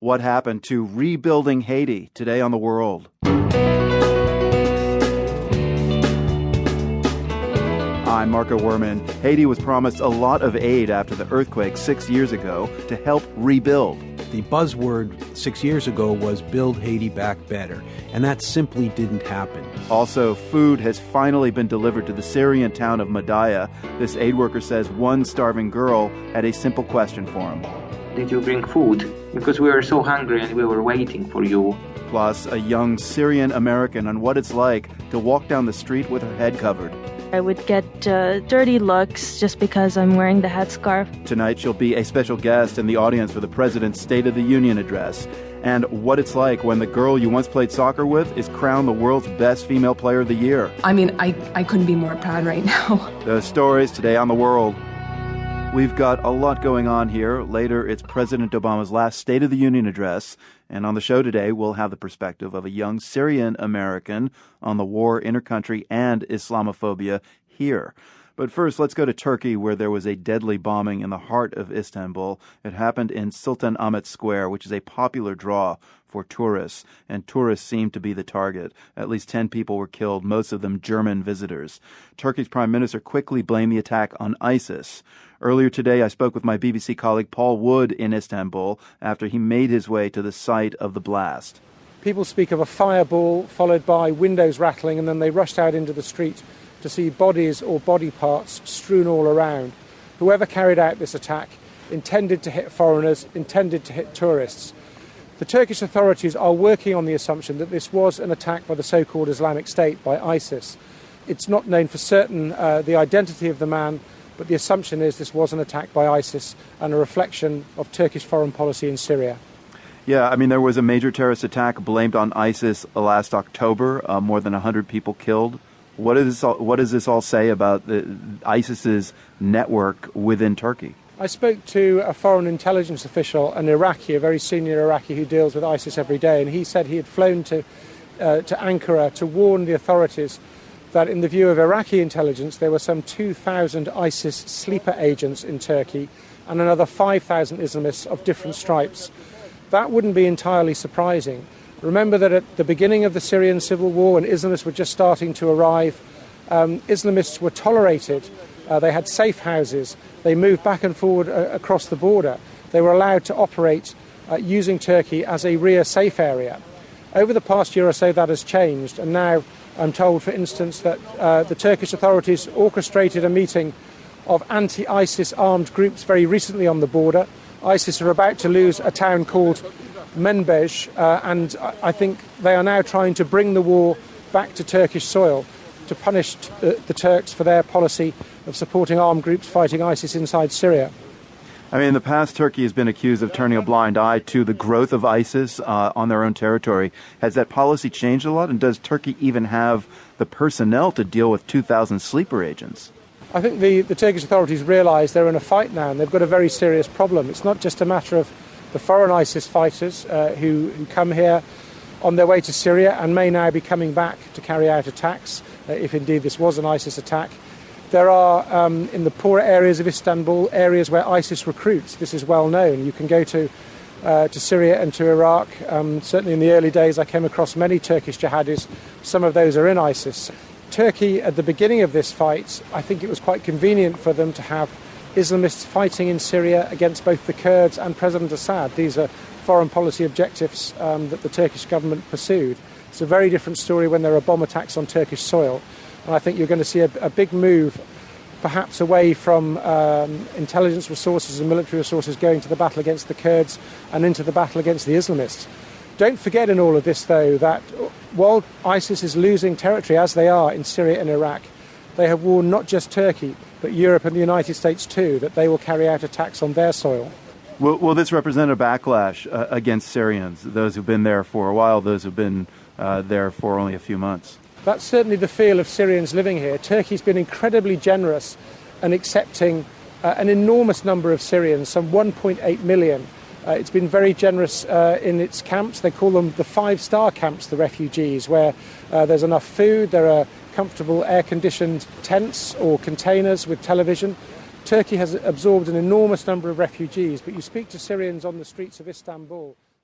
What happened to rebuilding Haiti? Today on The World. I'm Marco Werman. Haiti was promised a lot of aid after the earthquake 6 years ago to help rebuild. The buzzword 6 years ago was build Haiti back better, and that simply didn't happen. Also, food has finally been delivered to the Syrian town of Madaya. This aid worker says one starving girl had a simple question for him. Did you bring food? Because we were so hungry and we were waiting for you. Plus, a young Syrian American on what it's like to walk down the street with her head covered. I would get dirty looks just because I'm wearing the headscarf. Tonight, she'll be a special guest in the audience for the President's State of the Union address. And what it's like when the girl you once played soccer with is crowned the world's best female player of the year. I mean, I couldn't be more proud right now. Those stories today on The World. We've got a lot going on here. Later, it's President Obama's last State of the Union address. And on the show today, we'll have the perspective of a young Syrian American on the war, intercountry, and Islamophobia here. But first, let's go to Turkey, where there was a deadly bombing in the heart of Istanbul. It happened in Sultanahmet Square, which is a popular draw for tourists, and tourists seem to be the target. At least 10 people were killed, most of them German visitors. Turkey's prime minister quickly blamed the attack on ISIS. Earlier today, I spoke with my BBC colleague Paul Wood in Istanbul after he made his way to the site of the blast. People speak of a fireball followed by windows rattling, and then they rushed out into the street to see bodies or body parts strewn all around. Whoever carried out this attack intended to hit foreigners, intended to hit tourists. The Turkish authorities are working on the assumption that this was an attack by the so-called Islamic State, by ISIS. It's not known for certain the identity of the man, but the assumption is this was an attack by ISIS and a reflection of Turkish foreign policy in Syria. Yeah, I mean, there was a major terrorist attack blamed on ISIS last October, more than 100 people killed. What does this all say about ISIS's network within Turkey? I spoke to a foreign intelligence official, an Iraqi, a very senior Iraqi who deals with ISIS every day, and he said he had flown to Ankara to warn the authorities that in the view of Iraqi intelligence there were some 2,000 ISIS sleeper agents in Turkey and another 5,000 Islamists of different stripes. That wouldn't be entirely surprising. Remember that at the beginning of the Syrian civil war, when Islamists were just starting to arrive, Islamists were tolerated. They had safe houses. They moved back and forward across the border. They were allowed to operate using Turkey as a rear safe area. Over the past year or so that has changed, and now I'm told, for instance, that the Turkish authorities orchestrated a meeting of anti-ISIS armed groups very recently on the border. ISIS are about to lose a town called Menbej, and I think they are now trying to bring the war back to Turkish soil to punish the Turks for their policy of supporting armed groups fighting ISIS inside Syria. I mean, in the past, Turkey has been accused of turning a blind eye to the growth of ISIS on their own territory. Has that policy changed a lot? And does Turkey even have the personnel to deal with 2,000 sleeper agents? I think the Turkish authorities realise they're in a fight now, and they've got a very serious problem. It's not just a matter of the foreign ISIS fighters who come here on their way to Syria and may now be coming back to carry out attacks, if indeed this was an ISIS attack. There are, in the poorer areas of Istanbul, areas where ISIS recruits. This is well known. You can go to Syria and to Iraq. Certainly in the early days I came across many Turkish jihadis. Some of those are in ISIS. Turkey, at the beginning of this fight, I think it was quite convenient for them to have Islamists fighting in Syria against both the Kurds and President Assad. These are foreign policy objectives that the Turkish government pursued. It's a very different story when there are bomb attacks on Turkish soil. And I think you're going to see a big move, perhaps away from intelligence resources and military resources going to the battle against the Kurds and into the battle against the Islamists. Don't forget in all of this, though, that while ISIS is losing territory, as they are in Syria and Iraq, they have warned not just Turkey, but Europe and the United States too, that they will carry out attacks on their soil. Will this represent a backlash against Syrians, those who've been there for a while, those who've been there for only a few months? That's certainly the feel of Syrians living here. Turkey's been incredibly generous in accepting an enormous number of Syrians, some 1.8 million. It's been very generous in its camps. They call them the five-star camps, the refugees, where there's enough food, there are comfortable air-conditioned tents or containers with television. Turkey has absorbed an enormous number of refugees, but you speak to Syrians on the streets of Istanbul.